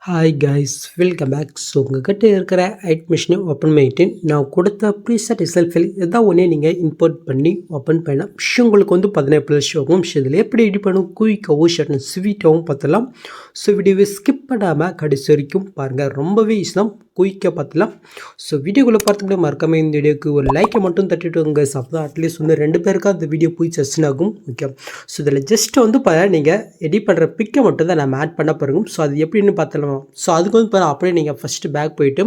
Hi guys, welcome back. So உங்கள்கிட்ட இருக்கிற மிஷினை ஓப்பன் பண்ணிட்டு நான் கொடுத்த ப்ரீசெட் செல்ஃபில் எதாவது ஒன்றே நீங்கள் இம்போர்ட் பண்ணி ஓப்பன் பண்ணால் உங்களுக்கு வந்து 17 ப்ளஸ் ஆகும். இதில் எப்படி எடிட் பண்ணும் குயிக்காகவும் ஷர்ட்டும் ஸ்வீட்டாகவும் பார்த்தலாம். ஸோ வீடியோவை ஸ்கிப் பண்ணாமல் கடைசி வரைக்கும் பாருங்கள். ரொம்பவே ஈஸியாக குயிக்காக பார்த்தலாம். ஸோ வீடியோக்குள்ளே பார்த்துக்கிட்டே மறக்காம இந்த வீடியோக்கு ஒரு லைக்கை மட்டும் தட்டிட்டுங்க. அப்போ தான் அட்லீஸ்ட் வந்து 2 பேருக்காக அந்த வீடியோ போய் சஸ்ன் ஆகும். ஓகே, ஸோ இதில் ஜஸ்ட் வந்து நீங்கள் எடிட் பண்ணுற பிக்கை மட்டும் தான் நம்ம ஆட் பண்ண போகிறோம். ஸோ அது எப்படின்னு பார்த்தலாம். ஸோ அதுக்கு வந்து அப்படியே நீங்கள் ஃபஸ்ட்டு பேக் போய்ட்டு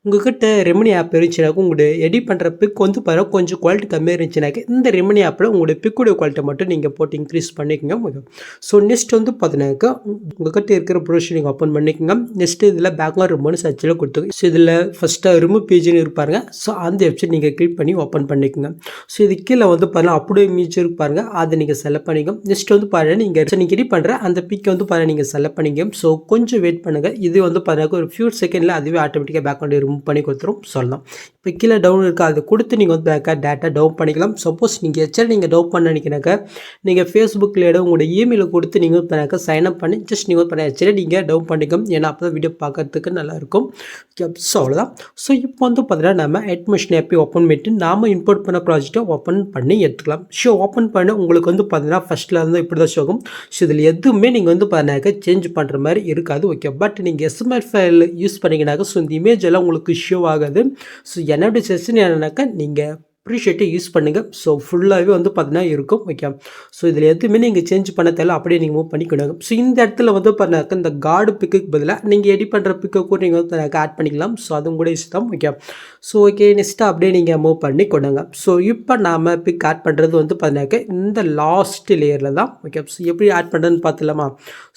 உங்கள்கிட்ட ரெமினி ஆப் இருந்துச்சுனாக்க உங்களுடைய எடிட் பண்ணுற பிக் வந்து கொஞ்சம் குவாலிட்டி கம்மியாக இருந்துச்சுனாக்க இந்த ரெமினி ஆப்பில் உங்களுடைய பிக்குடைய குவாலிட்டி மட்டும் நீங்கள் போட்டு இன்க்ரீஸ் பண்ணிக்கோங்க. ஸோ நெக்ஸ்ட் வந்து பார்த்தீங்கன்னாக்கா உங்கள்கிட்ட இருக்கிற ப்ரொஷர் நீங்கள் ஓப்பன் பண்ணிக்கோங்க. நெக்ஸ்ட்டு இதில் பேக்லாம் ரிமூவ்னு சர்ச்சில் கொடுத்துங்க. ஸோ இதில் ஃபஸ்ட்டாக ரிமூவ் பேஜ்னு இருப்பாருங்க. ஸோ அந்த வெப்சைட் நீங்கள் கிளிக் பண்ணி ஓப்பன் பண்ணிக்கோங்க. ஸோ இது கீழே வந்து பாருங்கள் அப்படியே இமேஜ் இருப்பாருங்க, அதை நீங்கள் செலக்ட் பண்ணிக்கோங்க. நெக்ஸ்ட் வந்து பாருங்கள் நீங்கள் எடிட் பண்ணுற அந்த பிக்கை வந்து பாருங்கள் நீங்கள் செலக்ட் பண்ணிக்கோங்க. ஸோ கொஞ்சம் வெயிட் பண்ணுங்கள். இது வந்து பாருங்கள் ஒரு ஃபியூ செகண்டில் அதுவே ஆட்டோமேட்டிக்காக பேக்ரவுண்ட் ரிமூவ் பண்ணி கொடுத்துரும் சொல்லலாம். இப்போ கீழே டவுன் இருக்குது, அதை கொடுத்து நீங்கள் வந்து பேக்காக டேட்டா டவுன் பண்ணிக்கலாம். சப்போஸ் நீங்கள் எச்சல் நீங்கள் டவுன் பண்ண நினைக்கிறனாக்கா நீங்கள் ஃபேஸ்புக்கில் உங்களோட இமெயிலை கொடுத்து நீங்கள் பண்ணாக்க சைன் அப் பண்ணி ஜஸ்ட் நீங்கள் பண்ண எச்சலே நீங்கள் டவுன் பண்ணிக்கோங்க. ஏன்னா அப்போ தான் வீடியோ பார்க்கறதுக்கு நல்லாயிருக்கும். ஸோ அவ்வளோதான். ஸோ இப்போ வந்து பார்த்தீங்கன்னா நம்ம மிஷின் ஆப்பை ஓப்பன் பண்ணிட்டு நாம் இம்போர்ட் பண்ண ப்ராஜெக்டை ஓப்பன் பண்ணி எடுத்துக்கலாம். ஸோ ஓப்பன் பண்ண உங்களுக்கு வந்து பார்த்தீங்கன்னா ஃபஸ்ட்டில் வந்து இப்படி தான் ஷோகும். ஸோ இதில் எதுவுமே நீங்கள் வந்து பார்த்தீங்கன்னாக்கா சேஞ்ச் பண்ணுற மாதிரி இருக்காது. ஓகே, பட் நீங்கள் எஸ்எம்எல் ஃபைல் யூஸ் பண்ணிங்கனாக்கா ஸோ இந்த இமேஜ் எல்லாம் உங்களுக்கு ஷோ ஆகாது. ஸோ என்னோட செஷன் என்னன்னாக்கா நீங்கள் ப்ரீஷீட்டை யூஸ் பண்ணுங்கள். ஸோ ஃபுல்லாகவே வந்து பார்த்தீங்கன்னா இருக்கும். ஓகே, ஸோ இதில் எதுவுமே நீங்கள் சேஞ்ச் பண்ண தேவை, அப்படியே நீங்கள் மூவ் பண்ணிக்கணும். ஸோ இந்த இடத்துல வந்து பார்த்தீங்கன்னாக்கா இந்த கார்டு பிக்குக்கு பதிலாக நீங்கள் எடிட் பண்ணுற பிக்கை கூட நீங்கள் வந்து ஆட் பண்ணிக்கலாம். ஸோ அதுவும் கூட இஷ்டம். ஓகே, ஸோ ஓகே நெக்ஸ்ட்டு அப்படியே நீங்கள் மூவ் பண்ணி கொடுங்க. ஸோ இப்போ நாம் பிக் ஆட் பண்ணுறது வந்து பார்த்தீங்கன்னாக்கா இந்த லாஸ்ட் லேயரில் தான். ஓகே, ஸோ எப்படி ஆட் பண்ணுறதுன்னு பார்த்துலாமா?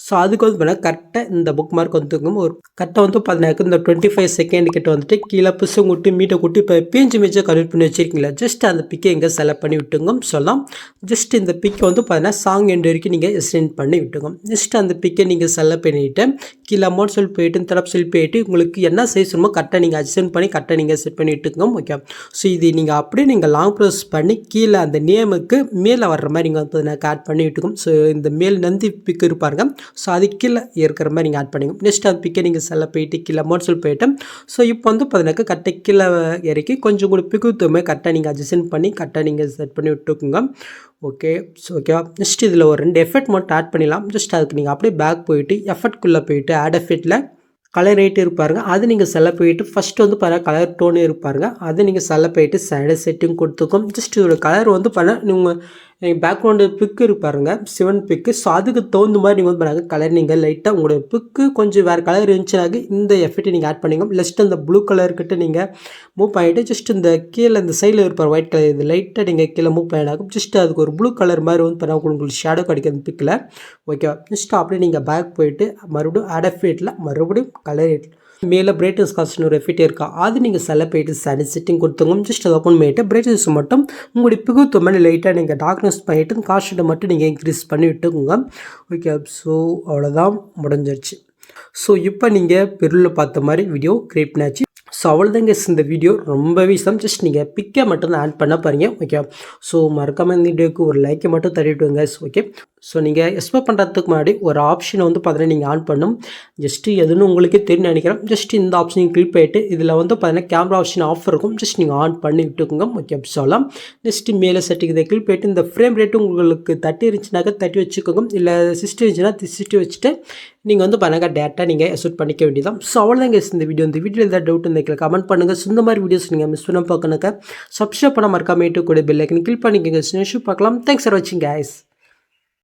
ஸோ அதுக்கு வந்து பார்த்தீங்கன்னா கரெக்டாக இந்த புக் மார்க் வந்து ஒரு கரெக்டாக வந்து பார்த்தீங்கன்னாக்கா இந்த 25 செகண்ட் கிட்ட வந்துட்டு கீழே புஷம் கூட்டி மீட்டை கூட்டி இப்போ பேஞ்சு மேஜை கன்வெர்ட் பண்ணி வச்சிருக்கீங்களா, ஜஸ்ட் அந்த பிக்கை இங்கே செலக்ட் பண்ணி விட்டுங்க சொல்லலாம். ஜஸ்ட் இந்த பிக்கை வந்து பார்த்தீங்கன்னா சாங் எண்ட் வரைக்கும் நீங்கள் எக்ஸ்டெண்ட் பண்ணி விட்டுங்க. ஜஸ்ட் அந்த பிக்கை நீங்கள் செலக்ட் பண்ணிவிட்டு கீழே அமௌண்ட் சொல்லி போயிட்டு தரப்பு சொல்லி போயிட்டு உங்களுக்கு என்ன சைஸ் வேணுமோ கரெக்டாக நீங்கள் அட்ஜஸ்ட் பண்ணி கரெக்டாக நீங்கள் செட் பண்ணி விட்டுங்க. ஓகே, ஸோ இது நீங்கள் அப்படியே நீங்கள் லாங் ப்ரெஸ் பண்ணி கீழே அந்த நேமுக்கு மேலே வர்ற மாதிரி நீங்கள் வந்து ஆட் பண்ணி விட்டுக்கும். ஸோ இந்த மேல் நந்தி பிக்கு இருப்பாருங்க. ஸோ அது கீழே இருக்கிற மாதிரி நீங்கள் ஆட் பண்ணிங்க. நெக்ஸ்ட் அந்த பிக்கை நீங்கள் செலக்ட் போயிட்டு கீழே அமௌண்ட் சொல்லி போயிட்டு ஸோ இப்போ வந்து பார்த்தீங்கன்னாக்கா கரெக்டாக கீழே இறக்கி கொஞ்சம் கூட பிக்குத்துமே கரெக்டாக நீங்கள் அட்ஜஸ்ட் பண்ணி கரெக்டாக நீங்கள் செட் பண்ணி விட்டுக்குங்க. ஓகே, ஸோ ஓகேவா. நெக்ஸ்ட் இதில் ஒரு 2 எஃபெக்ட் மட்டும் ஆட் பண்ணிடலாம். ஜஸ்ட் அதுக்கு நீங்கள் அப்படியே பேக் போயிட்டு எஃபெக்ட்குள்ளே போயிட்டு ஆட் எஃபெக்ட்டில் கலர் ரேட்டு இருப்பாருங்க, அது நீங்கள் செலக்ட் போயிட்டு ஃபஸ்ட்டு வந்து பாருங்கள் கலர் டோனு இருப்பாருங்க, அதை நீங்கள் செலக்ட் போயிட்டு ஸ்டாண்டர்ட் செட்டிங் கொடுத்துக்கும். ஜஸ்ட் இதோட கலர் வந்து நீங்கள் பேக்ரவுண்டு பிக்கு இருப்பாருங்க 7 பிக்கு. ஸோ அதுக்கு தகுந்த மாதிரி நீங்கள் வந்து பண்ணாங்க கலர் நீங்கள் லைட்டாக உங்களோட பிக்கு கொஞ்சம் வேறு கலர் இருந்துச்சுனாக்க இந்த எஃபெக்ட்டை நீங்கள் ஆட் பண்ணிங்க. லெஸ்ட்டு அந்த ப்ளூ கலர்கிட்ட நீங்கள் மூவ் பண்ணிவிட்டு ஜஸ்ட் இந்த கீழே இந்த சைடில் இருப்பார் ஒயிட் கலர் இது லைட்டாக நீங்கள் கீழே மூவ் பண்ணினாக்கும் ஜஸ்ட் அதுக்கு ஒரு ப்ளூ கலர் மாதிரி வந்து பண்ணால் உங்களுக்கு ஷேடோ கிடைக்கும் பிக்கில். ஓகே, ஜஸ்ட் அப்படியே நீங்கள் பேக் போயிட்டு மறுபடியும் ஆட் எஃபெக்ட்டில் மறுபடியும் கலர் மேலே பிரைட்னஸ் காஸ்ட்னு ஒரு எஃபெக்ட் இருக்கா, அது நீங்கள் செலக்ட் போயிட்டு ஸ்டாண்டர்ட் செட்டிங் கொடுத்துங்க. ஜஸ்ட் அதை ஓப்பன் பண்ணிவிட்டு பிரைட்னஸ் மட்டும் உங்களுடைய பிகுத்து மேலே லைட்டாக நீங்கள் டார்க்னஸ் பண்ணிவிட்டு காஸ்ட்டை மட்டும் நீங்கள் இன்க்ரீஸ் பண்ணி விட்டுக்குங்க. ஓகே, ஸோ அவ்வளோதான் முடிஞ்சிருச்சு. ஸோ இப்போ நீங்கள் பெருளில் பார்த்த மாதிரி வீடியோ கிரியேட் பண்ணாச்சு. ஸோ அவ்வளோதாங்க இந்த வீடியோ ரொம்பவே ஜஸ்ட் நீங்கள் பிக்கை மட்டும் தான் ஆட் பண்ண பாருங்க. ஓகே, ஸோ மறக்காமல் இந்த வீடியோக்கு ஒரு லைக்கை மட்டும் தட்டிவிட்டுங்க. ஓகே, ஸோ நீங்கள் எக்ஸ்போர்ட் பண்ணுறதுக்கு முன்னாடி ஒரு ஆப்ஷனை வந்து பார்த்தீங்கன்னா நீங்கள் ஆன் பண்ணணும். ஜஸ்ட்டு எதுன்னு உங்களுக்கே தெரியும் நினைக்கிறேன். ஜஸ்ட் இந்த ஆப்ஷனையும் கிளிக் பண்ணிட்டு இதில் வந்து பார்த்தீங்கன்னா கேமரா ஆப்ஷன் ஆஃப் இருக்கும், ஜஸ்ட் நீங்கள் ஆன் பண்ணி விட்டுக்குங்க. ஓகே, சொல்லலாம். நெக்ஸ்ட்டு மேலே செட்டிங் இதை கிளிக் பண்ணிட்டு இந்த ஃப்ரேம் ரேட்டு உங்களுக்கு 30 இருந்துச்சுனாக்கா 30 வச்சுக்கோங்க, இல்லை 60 இருந்துச்சுன்னா 60 வச்சுட்டு நீங்கள் வந்து பார்த்தீங்கன்னா டேட்டா நீங்கள் எக்ஸ்போர்ட் பண்ணிக்க வேண்டியதான். ஸோ அவ்வளோதாங்க இந்த வீடியோ ஏதாவது டவுட் இருந்தால் கமெண்ட் பண்ணுங்கள். இந்த மாதிரி வீடியோஸ் நீங்கள் மிஸ் பண்ண பார்க்கணுக்க சப்ஸ்கிரைப் பண்ண மறக்காம கூட பெல் ஐக்கன் கிளிக் பண்ணிக்கோங்க. பார்க்கலாம். தேங்க்ஸ் ஃபார் வாட்சிங் கைஸ்.